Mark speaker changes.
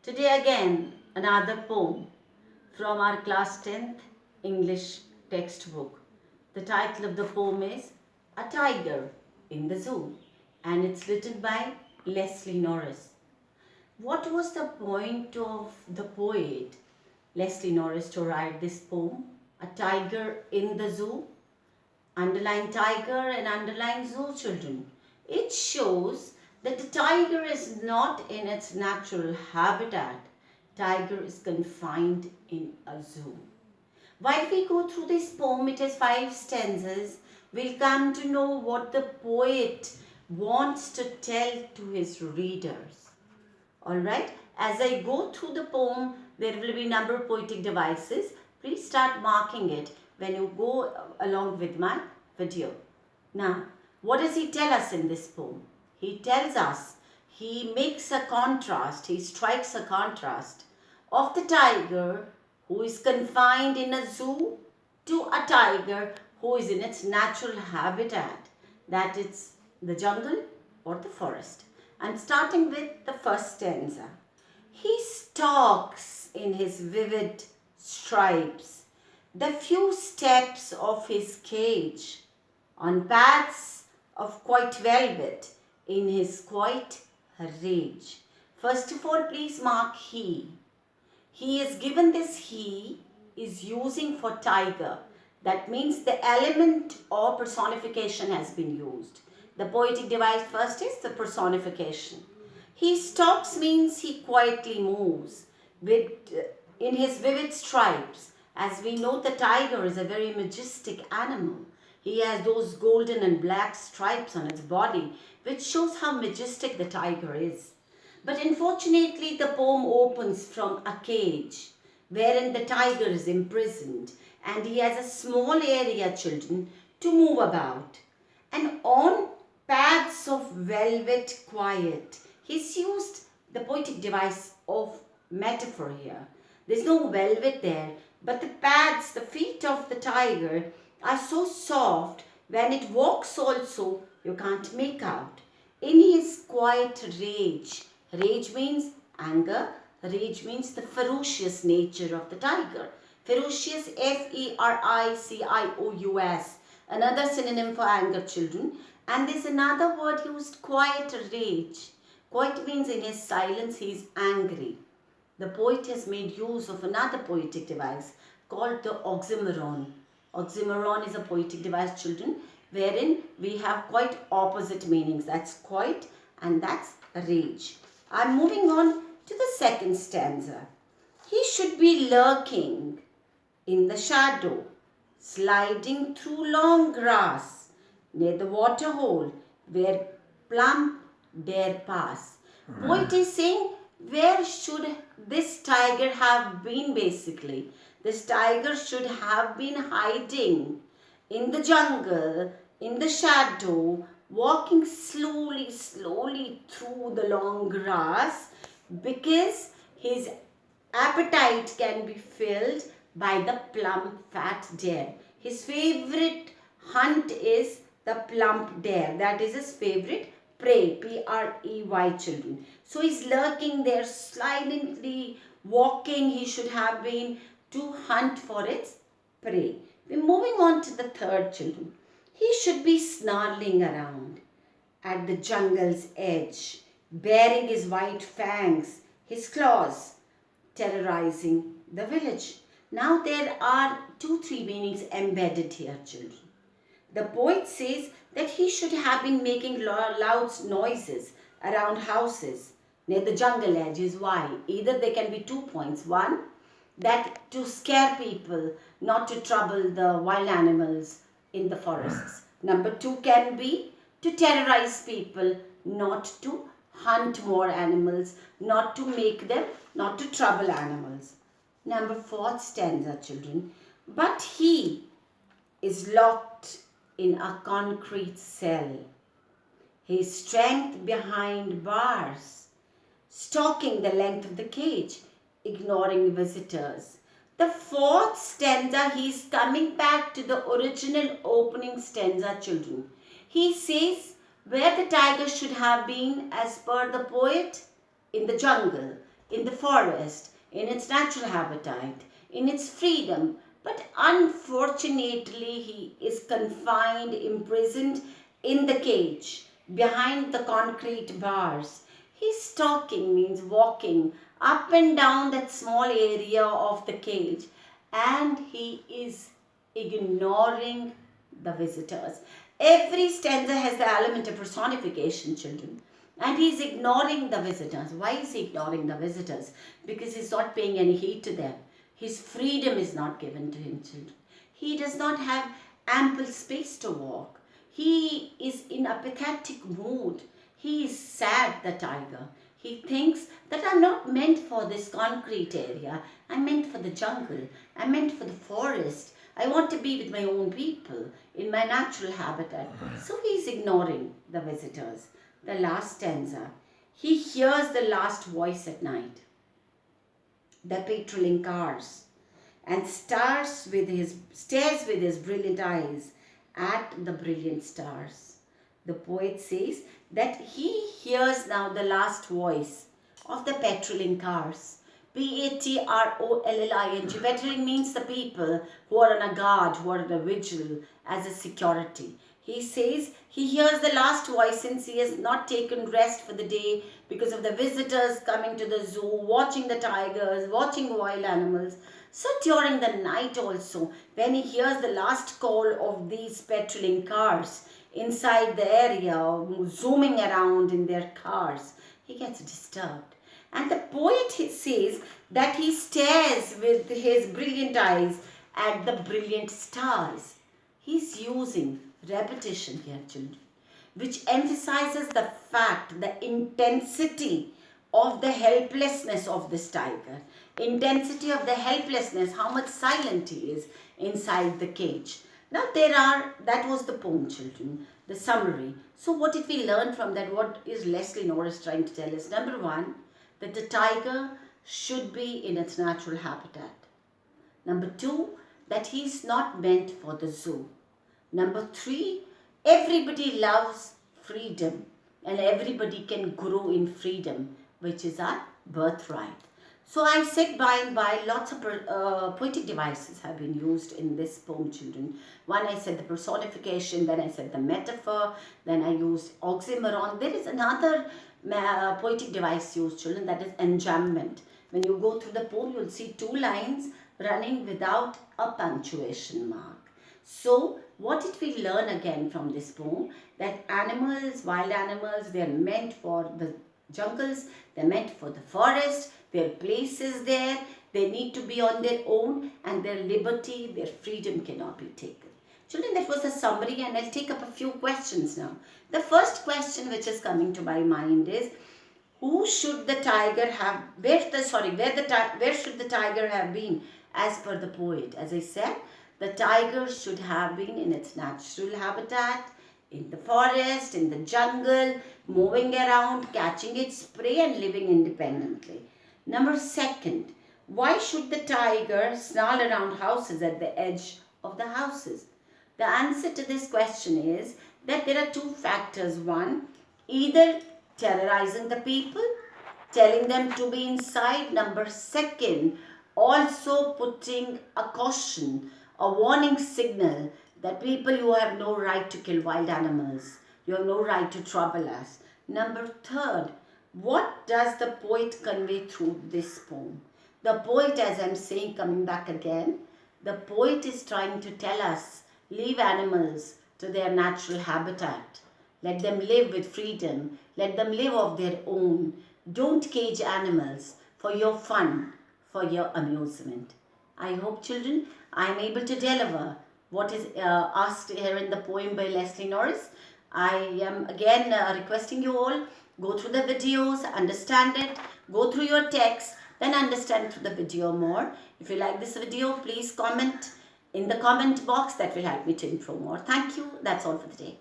Speaker 1: Today again another poem from our class 10th English textbook. The title of the poem is A Tiger in the Zoo and it's written by Leslie Norris. What was the point of the poet Leslie Norris to write this poem? A tiger in the zoo? Underline tiger and underline zoo, children. It shows that the tiger is not in its natural habitat. Tiger is confined in a zoo. While we go through this poem, it has 5 stanzas. We'll come to know what the poet wants to tell to his readers. Alright, as I go through the poem, there will be number of poetic devices. Please start marking it when you go along with my video. Now, what does he tell us in this poem? He tells us, he makes a contrast, he strikes a contrast of the tiger who is confined in a zoo to a tiger who is in its natural habitat, that is the jungle or the forest. And starting with the first stanza, he stalks in his vivid stripes the few steps of his cage on paths of white velvet in his quiet rage. First of all, please mark he. He is given this he is using for tiger. That means the element or personification has been used. The poetic device first is the personification. He stalks means he quietly moves with in his vivid stripes. As we know, the tiger is a very majestic animal. He has those golden and black stripes on its body, which shows how majestic the tiger is. But unfortunately, the poem opens from a cage wherein the tiger is imprisoned and he has a small area, children, to move about. And on paths of velvet quiet, he's used the poetic device of metaphor here. There's no velvet there, but the pads, the feet of the tiger are so soft, when it walks also, you can't make out. In his quiet rage, rage means anger, rage means the ferocious nature of the tiger. Ferocious, F-E-R-I-C-I-O-U-S, another synonym for anger, children. And there's another word used, quiet rage. Quiet means in his silence he is angry. The poet has made use of another poetic device called the oxymoron. Oxymoron is a poetic device, children, wherein we have quite opposite meanings. That's quiet and that's rage. I'm moving on to the second stanza. He should be lurking in the shadow, sliding through long grass near the water hole where plump deer pass. Poet is saying, where should this tiger have been basically? This tiger should have been hiding in the jungle, in the shadow, walking slowly through the long grass because his appetite can be filled by the plump fat deer. His favorite hunt is the plump deer. That is his favorite prey, P-R-E-Y, children. So he's lurking there, silently walking, he should have been, to hunt for its prey. We're moving on to the third, children. He should be snarling around at the jungle's edge, baring his white fangs, his claws, terrorizing the village. Now there are 2-3 meanings embedded here, children. The poet says that he should have been making loud noises around houses near the jungle edges. Why? Either there can be 2 points. One, that to scare people, not to trouble the wild animals in the forests. Number 2 can be to terrorize people, not to hunt more animals, not to make them, not to trouble animals. Number 4th stanza, children. But he is locked in a concrete cell, his strength behind bars, stalking the length of the cage, ignoring visitors. The 4th stanza, he is coming back to the original opening stanza, children. He says where the tiger should have been as per the poet, in the jungle. in the forest, in its natural habitat, in its freedom. But unfortunately, he is confined, imprisoned in the cage, behind the concrete bars. He's stalking, means walking up and down that small area of the cage, and he is ignoring the visitors. Every stanza has the element of personification, children. And he's ignoring the visitors. Why is he ignoring the visitors? Because he's not paying any heed to them. His freedom is not given to him, children. He does not have ample space to walk. He is in a pathetic mood. He is sad, the tiger. He thinks that I'm not meant for this concrete area. I'm meant for the jungle. I'm meant for the forest. I want to be with my own people in my natural habitat. So he's ignoring the visitors. The last stanza. He hears the last voice at night. The patrolling cars, and stares with his brilliant eyes at the brilliant stars. The poet says that he hears now the last voice of the patrolling cars. Patrolling. Patrolling means the people who are on a guard, who are on a vigil as a security. He says he hears the last voice since he has not taken rest for the day because of the visitors coming to the zoo, watching the tigers, watching wild animals. So during the night also, when he hears the last call of these patrolling cars inside the area, zooming around in their cars, he gets disturbed. And the poet says that he stares with his brilliant eyes at the brilliant stars. He's using repetition here, children, which emphasizes the fact, the intensity of the helplessness of this tiger. Intensity of the helplessness, how much silent he is inside the cage. Now that was the poem, children, the summary. So what did we learn from that? What is Leslie Norris trying to tell us? Number one, that the tiger should be in its natural habitat. Number two, that he is not meant for the zoo. Number three, everybody loves freedom and everybody can grow in freedom, which is our birthright. So I said by and by lots of poetic devices have been used in this poem, children. One, I said the personification, then I said the metaphor, then I used oxymoron. There is another poetic device used, children, that is enjambment. When you go through the poem, you'll see two lines running without a punctuation mark. So what did we learn again from this poem? That animals, wild animals, they are meant for the jungles, they're meant for the forest, their place is there, they need to be on their own, and their liberty, their freedom cannot be taken. Children, that was a summary, and I'll take up a few questions now. The first question which is coming to my mind is, who should the tiger have, where should the tiger have been as per the poet? As I said, the tiger should have been in its natural habitat, in the forest, in the jungle, moving around, catching its prey and living independently. Number second, why should the tiger snarl around houses at the edge of the houses? The answer to this question is that there are two factors. One, either terrorizing the people, telling them to be inside. Number second, also putting a caution, a warning signal that people, you have no right to kill wild animals. You have no right to trouble us. Number third, what does the poet convey through this poem? The poet, as I'm saying, coming back again, the poet is trying to tell us, leave animals to their natural habitat. Let them live with freedom. Let them live of their own. Don't cage animals for your fun, for your amusement. I hope, children, I am able to deliver what is asked here in the poem by Leslie Norris. I am again requesting you all, go through the videos, understand it, go through your text, then understand through the video more. If you like this video, please comment in the comment box. That will help me to improve more. Thank you. That's all for the day.